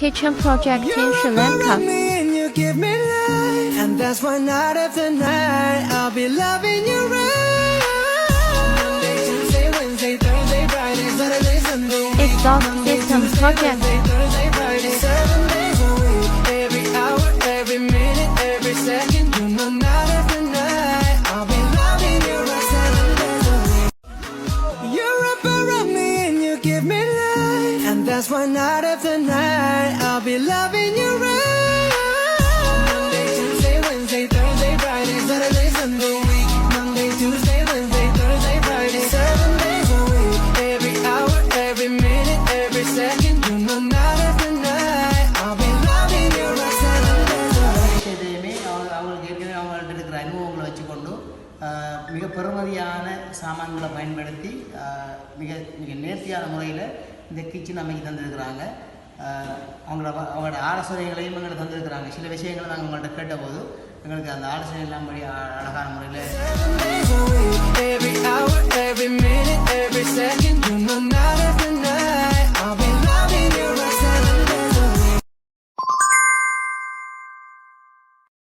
kitchen project in Sri Lanka. And that's why night after night I'll be loving you right. Monday, Tuesday, Wednesday, Thursday, Friday, Saturday, Sunday. Exhaust system project. Thursday, Friday, 7 days a week. Every hour, every minute, every second. You know night after night I'll be loving you right 7 days a week. You're up around me and you give me life. And that's why night after night I'll be loving you right. Saturday, Sunday, Monday, Tuesday, Wednesday, Thursday, Friday, 7 days a week. Every hour, every minute, every second. You know night after night I'll be loving you right 7 days a week. விஷயத்தையுமே அவங்களுக்கு ஏற்கனவே அவங்கள்ட்ட இருக்கிற அனுபவங்களை வச்சுக்கொண்டு மிக பெருமதியான சாமான்களை பயன்படுத்தி மிக நேர்த்தியான முறையில் இந்த கிச்சன் அமைக்க தந்திருக்கிறாங்க. அவங்களோட ஆலோசனைகளையும் எங்களை தந்திருக்கிறாங்க. சில விஷயங்களை நாங்கள் உங்கள்கிட்ட கேட்டபோது எங்களுக்கு அந்த ஆலோசனை எல்லாம் படி அழகான முறையில்